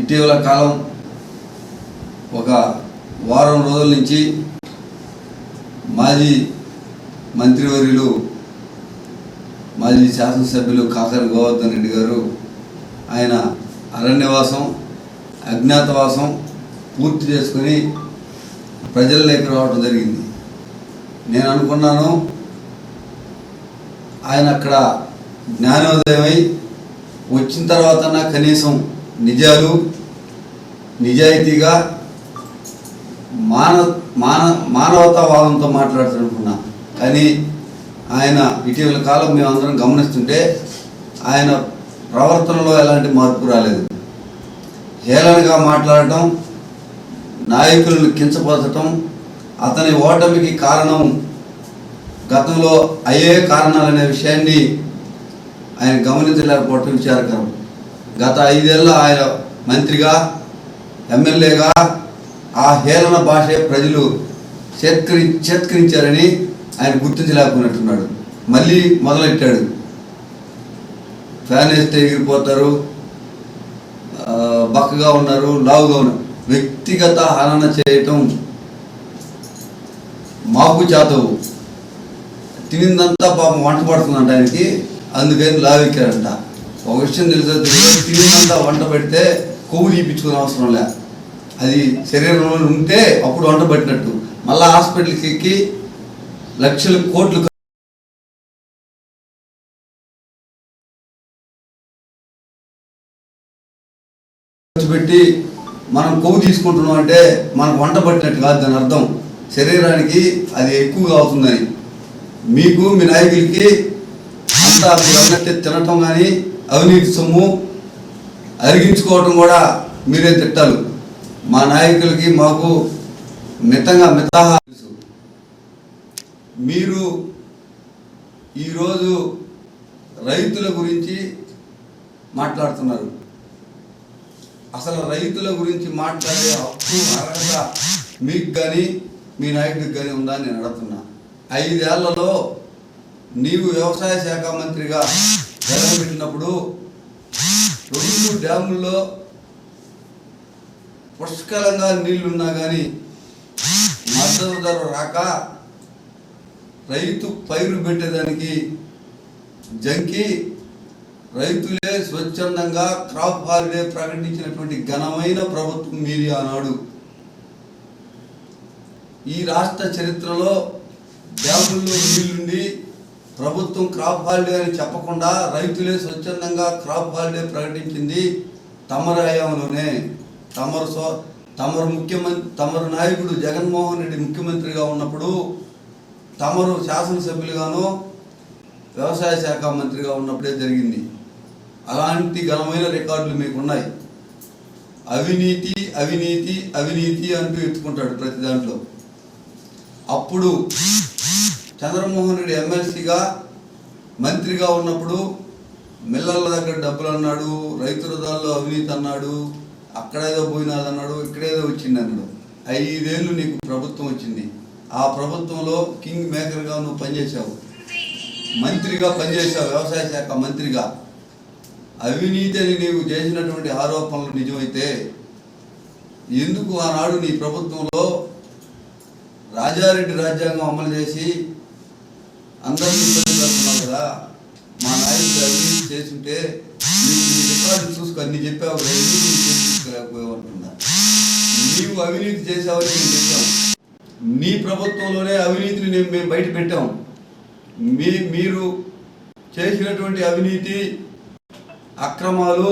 ఇటీవల కాలం ఒక వారం రోజుల నుంచి మాజీ మంత్రివర్యులు మాజీ శాసనసభ్యులు కాకర గోవర్ధన్ రెడ్డి గారు ఆయన అరణ్యవాసం అజ్ఞాతవాసం పూర్తి చేసుకుని ప్రజల్లోకి రావడం జరిగింది. నేను అనుకున్నాను ఆయన అక్కడ జ్ఞానోదయమై వచ్చిన తర్వాత కనీసం నిజాలు నిజాయితీగా మానవతావాదంతో మాట్లాడుతున్నా. కానీ ఆయన ఇటీవల కాలం మేమందరం గమనిస్తుంటే ఆయన ప్రవర్తనలో ఎలాంటి మార్పు రాలేదు. హేళనగా మాట్లాడటం, నాయకులను కించపరచటం, అతని ఓటమికి కారణం గతంలో అయ్యే కారణాలనే విషయాన్ని ఆయన గమనించలేకపోవటం విచారకరం. గత 5 ఏళ్ళ ఆయన మంత్రిగా ఎమ్మెల్యేగా ఆ హేళన భాషే ప్రజలు చేత్కరించారని ఆయన గుర్తించలేకపోయినట్టున్నాడు. మళ్ళీ మొదలెట్టాడు. ఫ్యాన్ వేస్తే ఎగిరిపోతారు, బక్కగా ఉన్నారు, లావుగా ఉన్నారు. వ్యక్తిగత హనన చేయటం మాకు చేతవు. తినిందంతా పాపం వంట పడుతుందంట ఆయనకి, అందుకని లావెక్కారంట. ఒక విషయం తెలుసు, తినిందంతా వంట పెడితే కొవ్వు తీపించుకునే అవసరం లే, అది శరీరంలో ఉంటే అప్పుడు వంట పట్టినట్టు. మళ్ళీ హాస్పిటల్కి ఎక్కి లక్షల కోట్లు ఖర్చు పెట్టి మనం కొవ్వు తీసుకుంటున్నాం అంటే మనకు వంట పట్టినట్టు కాదు. దాని అర్థం శరీరానికి అది ఎక్కువగా అవుతుందని. మీకు మీ నాయకులకి అంతా మీరు అన్నట్టే తినటం కానీ అవినీతి సొమ్ము అరిగించుకోవటం కూడా మీరే తిట్టాలి. మా నాయకులకి మాకు మితాహా తెలుసు. మీరు ఈరోజు రైతుల గురించి మాట్లాడుతున్నారు. అసలు రైతుల గురించి మాట్లాడే హక్కు అర్హత మీకు కానీ మీ నాయకుడికి కానీ ఉందా అని నేను అడుగుతున్నా. 5 ఏళ్లలో నీవు వ్యవసాయ శాఖ మంత్రిగా జరగబెట్టినప్పుడు 2 డ్యాముల్లో పుష్కలంగా నీళ్లున్నా కానీ మద్దతు ధర రాక రైతు పైరు పెట్టేదానికి జంకి రైతులే స్వచ్ఛందంగా క్రాప్ హాలిడే ప్రకటించినటువంటి ఘనమైన ప్రభుత్వం మీది ఆనాడు. ఈ రాష్ట్ర చరిత్రలో డ్యాముల్లో నీళ్లుండి ప్రభుత్వం క్రాప్ హాలిడే అని చెప్పకుండా రైతులే స్వచ్ఛందంగా క్రాప్ హాలిడే ప్రకటించింది తమరి హయాంలోనే. తమరు నాయకుడు జగన్మోహన్ రెడ్డి ముఖ్యమంత్రిగా ఉన్నప్పుడు, తమరు శాసనసభ్యులుగాను వ్యవసాయ శాఖ మంత్రిగా ఉన్నప్పుడే జరిగింది. అలాంటి ఘనమైన రికార్డులు మీకు ఉన్నాయి. అవినీతి అవినీతి అవినీతి అంటూ ఎత్తుకుంటాడు ప్రతి దాంట్లో. అప్పుడు చంద్రమోహన్ రెడ్డి ఎమ్మెల్సీగా మంత్రిగా ఉన్నప్పుడు మిల్లర్ల దగ్గర డబ్బులు అన్నాడు, రైతుల దానిలో అవినీతి అన్నాడు, అక్కడేదో పోయినాది అన్నాడు, ఇక్కడేదో వచ్చింది అన్నాడు. 5 ఏళ్ళు నీకు ప్రభుత్వం వచ్చింది. ఆ ప్రభుత్వంలో కింగ్ మేకర్గా నువ్వు పనిచేసావు, మంత్రిగా పనిచేసావు, వ్యవసాయ శాఖ మంత్రిగా. అవినీతి అని నీవు చేసినటువంటి ఆరోపణలు నిజమైతే ఎందుకు ఆనాడు నీ ప్రభుత్వంలో రాజారెడ్డి రాజ్యాంగం అమలు చేసి అందరినీ ఇబ్బంది పెడుతున్నావు కదా? మా నాయకుడు అవినీతి చేస్తుంటే నీ రికార్డు చూసుకొని నీ చెప్పావు కదా, ఎందుకు చేసుకోలేకపోయావు అంటున్నా. నీవు అవినీతి చేసావని మేము చెప్పాం. నీ ప్రభుత్వంలోనే అవినీతిని మేము బయట పెట్టాం. మీరు చేసినటువంటి అవినీతి అక్రమాలు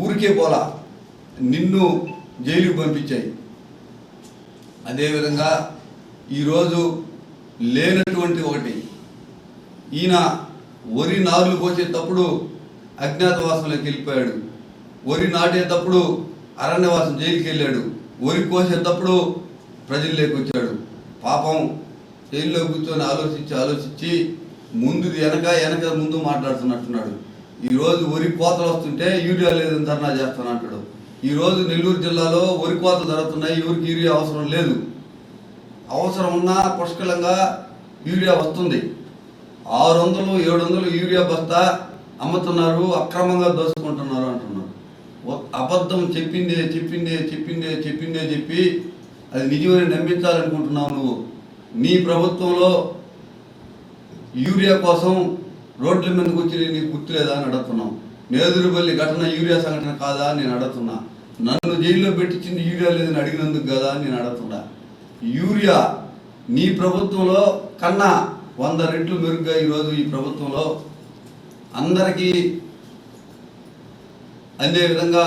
ఊరికే పోలా, నిన్ను జైలుకి పంపించాయి. అదేవిధంగా ఈరోజు లేనటువంటి ఒకటి, ఈయన వరి నారులు పోసేటప్పుడు అజ్ఞాతవాసంలోకి వెళ్ళిపోయాడు, వరి నాటేటప్పుడు అరణ్యవాసం జైలుకి వెళ్ళాడు, వరి కోసేటప్పుడు ప్రజల్లోకి వచ్చాడు. పాపం జైల్లో కూర్చొని ఆలోచించి ముందు వెనక ముందు మాట్లాడుతున్నట్టున్నాడు. ఈరోజు వరి కోతలు వస్తుంటే యూరియా లేదని ధర్నా చేస్తానంటాడు. ఈరోజు నెల్లూరు జిల్లాలో వరి కోతలు జరుగుతున్నాయి, ఎవరికి యూరియా అవసరం లేదు. అవసరం ఉన్నా పుష్కలంగా యూరియా వస్తుంది. 600-700 యూరియా బస్తా అమ్ముతున్నారు, అక్రమంగా దోచుకుంటున్నారు అంటున్నారు. అబద్ధం చెప్పిందే చెప్పిందే చెప్పిందే చెప్పిందే చెప్పి అది నిజమని నమ్మించాలనుకుంటున్నావు నువ్వు. నీ ప్రభుత్వంలో యూరియా కోసం రోడ్ల మీదకి వచ్చి నీకు గుర్తులేదా అని అడుగుతున్నావు. నేదురుబల్లి ఘటన యూరియా సంఘటన కాదా అని నేను అడుగుతున్నా. నన్ను జైల్లో పెట్టించింది యూరియా లేదని అడిగినందుకు కదా అని నేను అడుగుతున్నా. యూరియా నీ ప్రభుత్వంలో కన్నా 100 రెట్లు మెరుగ్గా ఈరోజు ఈ ప్రభుత్వంలో అందరికీ అందే విధంగా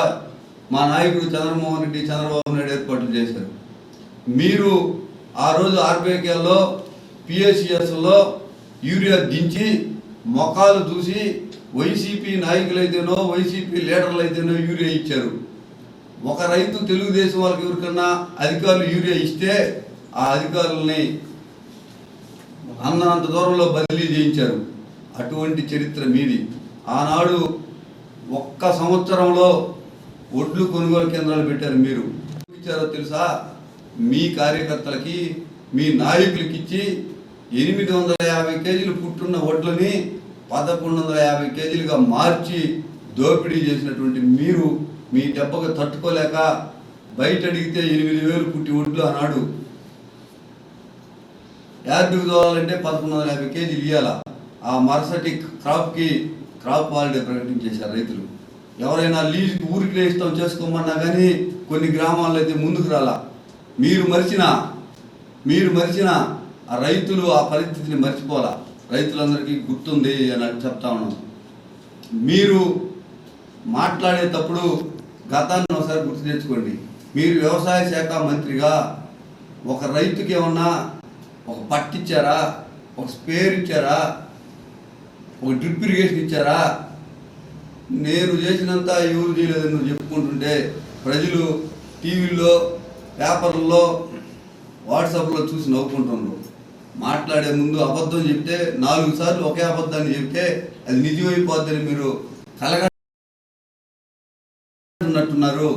మా నాయకుడు చంద్రబాబు నాయుడు ఏర్పాట్లు చేశారు. మీరు ఆ రోజు ఆర్బీకేలో పిఎస్సిఎస్లో యూరియా దించి మొఖాలు చూసి వైసీపీ నాయకులైతేనో వైసీపీ లీడర్లు అయితేనో యూరియా ఇచ్చారు. ఒక రైతు తెలుగుదేశం వాళ్ళకి ఎవరికన్నా అధికారులు యూరియా ఇస్తే ఆ అధికారులని అంత దూరంలో బదిలీ చేయించారు. అటువంటి చరిత్ర మీది. ఆనాడు ఒక్క సంవత్సరంలో ఒడ్లు కొనుగోలు కేంద్రాలు పెట్టారు. మీరు ఇచ్చారో తెలుసా? మీ కార్యకర్తలకి మీ నాయకులకి ఇచ్చి 850 కేజీలు పుట్టున్న వడ్లని 1150 కేజీలుగా మార్చి దోపిడీ చేసినటువంటి మీరు మీ దెబ్బకు తట్టుకోలేక బయట అడిగితే 8,000 పుట్టి వడ్లు ఆనాడు యార్డుకు తోవాలంటే 1150 కేజీలు ఇవ్వాల. ఆ మరుసటి క్రాప్ హాలిడే ప్రకటించేశారు రైతులు. ఎవరైనా లీజుకి ఊరికి ఇష్టం చేసుకోమన్నా కానీ కొన్ని గ్రామాల్లో అయితే ముందుకు రాలా. మీరు మరిచిన ఆ రైతులు ఆ పరిస్థితిని మర్చిపోలా. రైతులందరికీ గుర్తుంది అని చెప్తా ఉన్నాం. మీరు మాట్లాడేటప్పుడు గతాన్ని ఒకసారి గుర్తు తెచ్చుకోండి. మీరు వ్యవసాయ శాఖ మంత్రిగా ఒక రైతుకి ఏమన్నా ఒక పట్టిచ్చారా, ఒక స్పేర్ ఇచ్చారా, ఒక డ్రిప్ ఇరిగేషన్ ఇచ్చారా? నేను చేసినంత ఎవరు చేయలేదని నువ్వు చెప్పుకుంటుంటే ప్రజలు టీవీల్లో పేపర్లలో వాట్సాప్లో చూసి నవ్వుకుంటున్నారు. మాట్లాడే ముందు అబద్ధం చెప్తే 4 సార్లు ఒకే అబద్ధాన్ని చెప్తే అది నిజమైపోద్దని మీరు కలగట్టున్నారు.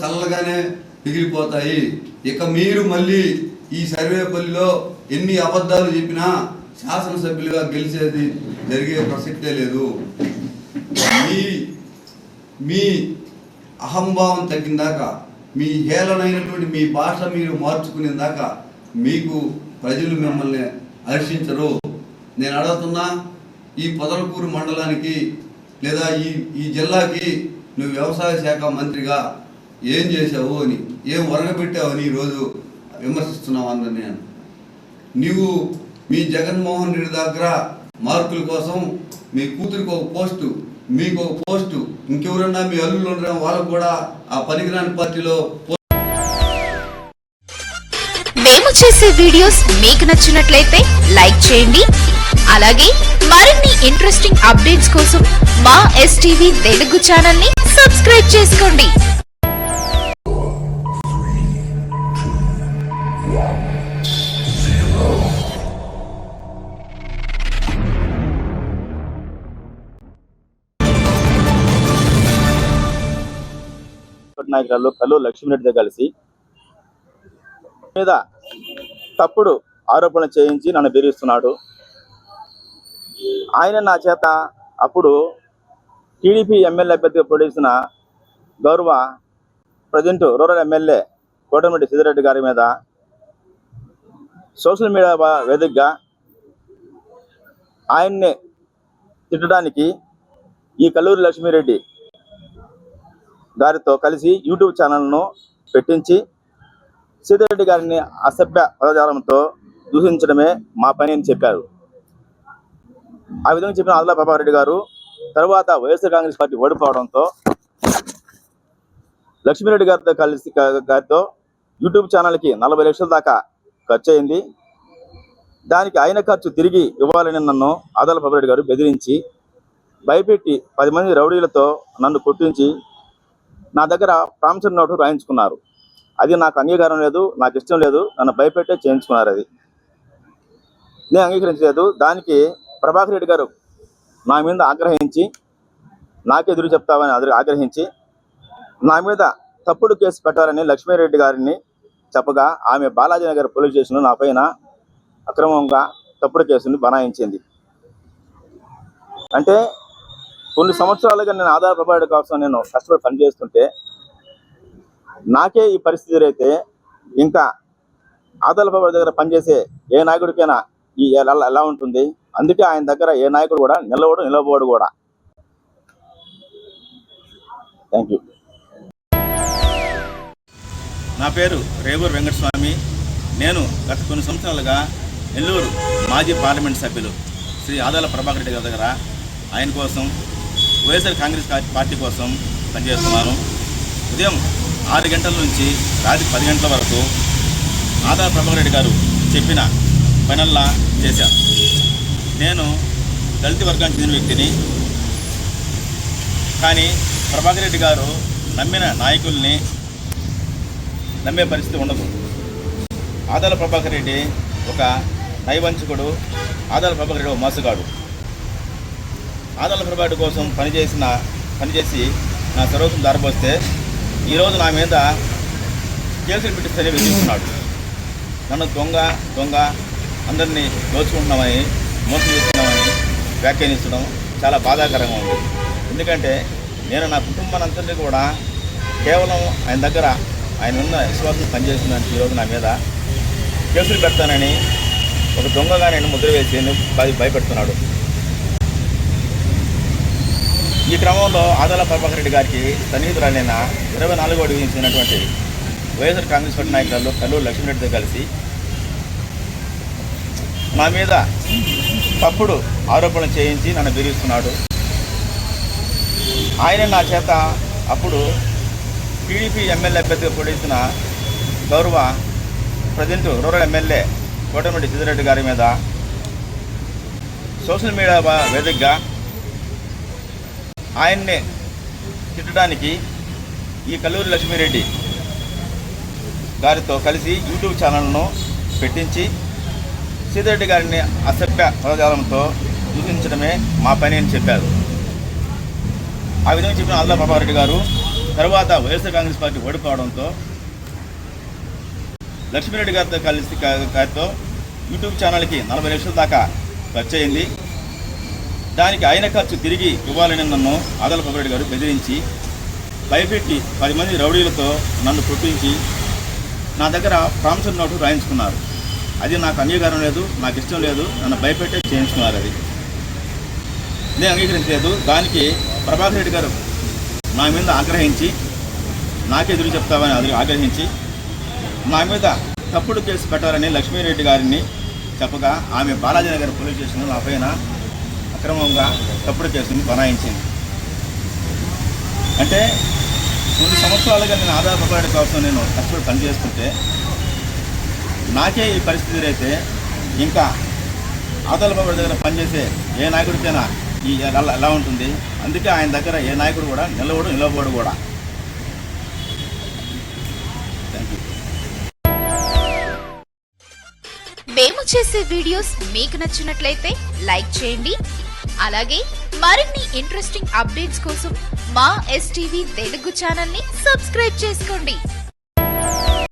కలలుగానే మిగిలిపోతాయి. ఇక మీరు మళ్ళీ ఈ సర్వేపల్లిలో ఎన్ని అబద్ధాలు చెప్పినా శాసనసభ్యులుగా గెలిచేది జరిగే ప్రసక్తే లేదు. మీ అహంభావం తగ్గిందాకా, మీ హేళనైనటువంటి మీ భాష మీరు మార్చుకునేదాకా మీకు ప్రజలు మిమ్మల్ని హర్షించరు. నేను అడుగుతున్నా, ఈ పొదలకూరు మండలానికి లేదా ఈ జిల్లాకి నువ్వు వ్యవసాయ శాఖ మంత్రిగా ఏం చేసావు అని, ఏం వరగబెట్టావు అని ఈరోజు విమర్శిస్తున్నావు అందరినీ. నీవు మీ జగన్మోహన్ రెడ్డి దగ్గర మార్కుల కోసం మీ కూతురికి ఒక పోస్టు, మీకు ఒక పోస్టు, ఇంకెవరన్నా మీ అల్లుళ్ళు ఉండడం వాళ్ళకు కూడా ఆ పనికిరాని పార్టీలో. మేము చేసే వీడియోస్ మీకు నచ్చినట్లయితే లైక్ చేయండి. అలాగే మరిన్ని ఇంట్రెస్టింగ్ అప్డేట్స్ కోసం మా ఎస్టీవీ తెలుగు ఛానల్ ని సబ్స్క్రైబ్ చేసుకోండి. నాయకురాలు కల్లూరు లక్ష్మీరెడ్డితో కలిసి మీద తప్పుడు ఆరోపణలు చేయించి నన్ను బెదిరిస్తున్నాడు. ఆయన నా చేత అప్పుడు టీడీపీ ఎమ్మెల్యే అభ్యర్థిగా పొడిచిన గౌరవ present rural MLA Kotamreddy Siddireddy గారి మీద సోషల్ మీడియా వేదికగా ఆయన్ని తిట్టడానికి ఈ కల్లూరు లక్ష్మీరెడ్డి గారితో కలిసి యూట్యూబ్ ఛానల్ను పెట్టించి సిద్దిరెడ్డి గారిని అసభ్య పదజాలంతో దూషించడమే మా పని అని చెప్పారు. ఆ విధంగా చెప్పిన ఆదుల ప్రభాకర్ గారు తర్వాత వైఎస్ఆర్ కాంగ్రెస్ పార్టీ ఓడిపోవడంతో లక్ష్మీరెడ్డి గారితో యూట్యూబ్ ఛానల్కి 40 లక్షల దాకా ఖర్చు అయింది. దానికి ఆయన ఖర్చు తిరిగి ఇవ్వాలని నన్ను ఆదుల ప్రభాకర్ గారు బెదిరించి భయపెట్టి 10 మంది రౌడీలతో నన్ను కొట్టించి నా దగ్గర ప్రామిసరీ నోటు రాయించుకున్నారు. అది నాకు అంగీకారం లేదు, నాకు ఇష్టం లేదు, నన్ను భయపెట్టే చేయించుకున్నారు. అది నేను అంగీకరించలేదు. దానికి ప్రభాకర్ రెడ్డి గారు నా మీద ఆగ్రహించి, నాకే ఎదురు చెప్తామని ఆగ్రహించి నా మీద తప్పుడు కేసు పెట్టాలని లక్ష్మీరెడ్డి గారిని చెప్పగా ఆమె బాలాజీనగర్ పోలీస్ స్టేషన్లో నా పైన అక్రమంగా తప్పుడు కేసుని బనాయించింది. అంటే కొన్ని సంవత్సరాలుగా నేను ఆదాల ప్రభావిత కోసం నేను కష్టపడి పనిచేస్తుంటే నాకే ఈ పరిస్థితి అయితే ఇంకా ఆదాల ప్రభావిత దగ్గర పనిచేసే ఏ నాయకుడికైనా ఈ ఎలా ఉంటుంది? అందుకే ఆయన దగ్గర ఏ నాయకుడు కూడా నిలబోడు కూడా. Thank you. నా పేరు రేవూరు వెంకటస్వామి. నేను గత కొన్ని సంవత్సరాలుగా నెల్లూరు మాజీ పార్లమెంట్ సభ్యులు శ్రీ ఆదాల ప్రభాకర్ రెడ్డి గారి దగ్గర ఆయన కోసం వైఎస్ఆర్ కాంగ్రెస్ పార్టీ కోసం పనిచేస్తున్నాను. ఉదయం 6 గంటల నుంచి రాత్రి 10 గంటల వరకు ఆదాల ప్రభాకర్ రెడ్డి గారు చెప్పిన పనుల్లా చేశాను. నేను దళిత వర్గానికి చెందిన వ్యక్తిని. కానీ ప్రభాకర్ రెడ్డి గారు నమ్మిన నాయకుల్ని నమ్మే పరిస్థితి ఉండదు. ఆదాల ప్రభాకర్ రెడ్డి ఒక నైవంచకుడు. ఆదాల ప్రభాకర్ రెడ్డి ఒక మోసగాడు. ఆదాల ప్రభాకర్ కోసం పనిచేసి నా సర్వస్వం దారిపోస్తే ఈరోజు నా మీద కేసులు పెట్టిస్తేనే విధిస్తున్నాడు. నన్ను దొంగ అందరినీ దోచుకుంటున్నామని, మోసం చేస్తున్నామని వ్యాఖ్యానించడం చాలా బాధాకరంగా ఉంది. ఎందుకంటే నేను నా కుటుంబానంతరినీ కూడా కేవలం ఆయన దగ్గర ఆయన ఉన్న విశ్వాసం పనిచేస్తుందని ఈరోజు నా మీద కేసులు పెడతానని ఒక దొంగగా నేను ముద్ర వేసి భయపెడుతున్నాడు. ఈ క్రమంలో ఆదాల ప్రభాకర్ రెడ్డి గారికి సన్నిహితురాలైన 24వ డివిజన్ చెందినటువంటి వైఎస్ఆర్ కాంగ్రెస్ పార్టీ నాయకులు కల్లూరు లక్ష్మీరెడ్డితో కలిసి నా మీద తప్పుడు ఆరోపణలు చేయించి నన్ను బెదిరిస్తున్నాడు. ఆయన నా చేత అప్పుడు టీడీపీ ఎమ్మెల్యే అభ్యర్థిగా పోటీసిన గౌరవ present rural MLA Kotamreddy Siddhi Reddy గారి మీద సోషల్ మీడియా వేదికగా ఆయన్ని తిట్టడానికి ఈ కల్లూరి లక్ష్మీరెడ్డి గారితో కలిసి యూట్యూబ్ ఛానల్ను పెట్టించి సీతారెడ్డి గారిని అసభ్య పదజాలంతో దూషించడమే మా పని అని చెప్పారు. ఆ విధంగా చెప్పిన ఆదాల ప్రభాకర్ రెడ్డి గారు తర్వాత వైఎస్ఆర్ కాంగ్రెస్ పార్టీ ఓడిపోవడంతో లక్ష్మీరెడ్డి గారితో యూట్యూబ్ ఛానల్కి 40 లక్షల దాకా ఖర్చు అయింది. దానికి ఆయన ఖర్చు తిరిగి ఇవ్వాలని నన్ను ఆదాల ప్రభాకర్ రెడ్డి గారు బెదిరించి భయపెట్టి 10 మంది రౌడీలతో నన్ను కొట్టించి నా దగ్గర ప్రామిసరీ నోటు రాయించుకున్నారు. అది నాకు అంగీకారం లేదు, నాకు ఇష్టం లేదు, నన్ను భయపెట్టే చేయించుకున్నారు. అది నేను అంగీకరించలేదు. దానికి ప్రభాకర్ రెడ్డి గారు నా మీద ఆగ్రహించి నాకే ఎదురు చెప్తామని ఆగ్రహించి నా మీద తప్పుడు కేసు పెట్టాలని లక్ష్మీరెడ్డి గారిని చెప్పగా ఆమె బాలాజీనగర్ పోలీస్ స్టేషన్ నా పైన అక్రమంగా తప్పుడు కేసుని బనాయించింది. అంటే కొన్ని సంవత్సరాలుగా నేను ఆదాల ప్రభాకర్ రెడ్డి కోసం నేను కష్టపడి పనిచేస్తుంటే నాకే ఈ పరిస్థితి అయితే ఇంకా ఆదాల ప్రభాకర్ రెడ్డి దగ్గర పనిచేసే ఏ నాయకుడికైనా ఈ ఎలా ఉంటుంది? అందుకే ఆయన దగ్గర ఏ నాయకుడు కూడా నిలబోడు కూడా. Thank you. మేము చేసే వీడియోస్ మీకు నచ్చినట్లయితే లైక్ చేయండి. అలాగే మరిన్ని ఇంట్రెస్టింగ్ అప్డేట్స్ కోసం మా STV తెలుగు ఛానల్ ని సబ్స్క్రైబ్ చేసుకోండి.